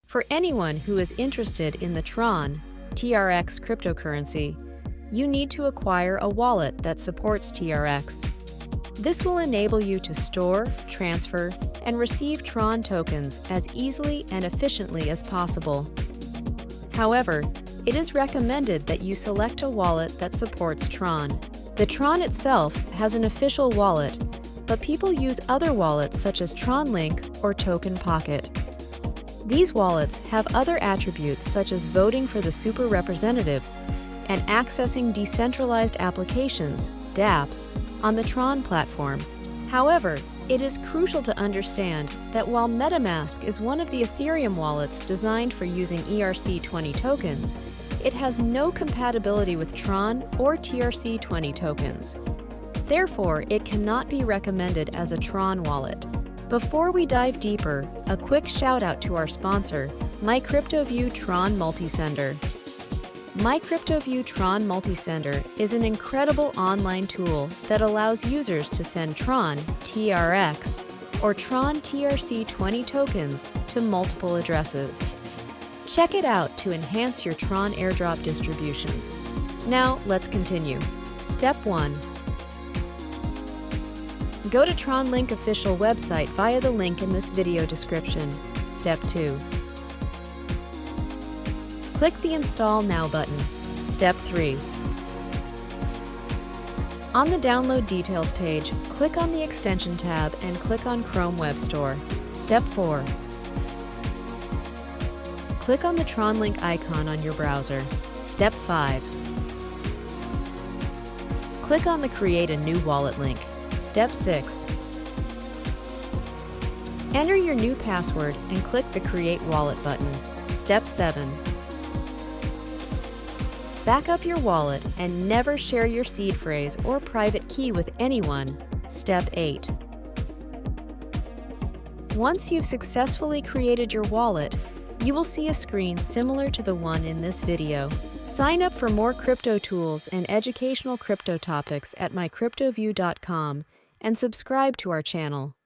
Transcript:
For anyone who is interested in the Tron TRX cryptocurrency, you need to acquire a wallet that supports TRX. This will enable you to store, transfer, and receive Tron tokens as easily and efficiently as possible. However, it is recommended that you select a wallet that supports Tron. The Tron itself has an official wallet, but people use other wallets such as Tron Link or Token Pocket. These wallets have other attributes such as voting for the super representatives and accessing decentralized applications, dApps, on the Tron platform. However, it is crucial to understand that while MetaMask is one of the Ethereum wallets designed for using ERC20 tokens, it has no compatibility with Tron or TRC20 tokens. Therefore, it cannot be recommended as a Tron wallet. Before we dive deeper, a quick shout out to our sponsor, MyCryptoView Tron Multisender. MyCryptoView Tron Multisender is an incredible online tool that allows users to send Tron TRX or Tron TRC20 tokens to multiple addresses. Check it out to enhance your Tron airdrop distributions. Now, let's continue. Step 1. Go to Tron Link official website via the link in this video description. Step 2. Click the Install Now button. Step 3. On the Download Details page, click on the Extension tab and click on Chrome Web Store. Step 4. Click on the Tron Link icon on your browser. Step 5. Click on the Create a New Wallet link. Step 6. Enter your new password and click the Create Wallet button. Step 7. Back up your wallet and never share your seed phrase or private key with anyone. Step 8. Once you've successfully created your wallet, you will see a screen similar to the one in this video. Sign up for more crypto tools and educational crypto topics at mycryptoview.com and subscribe to our channel.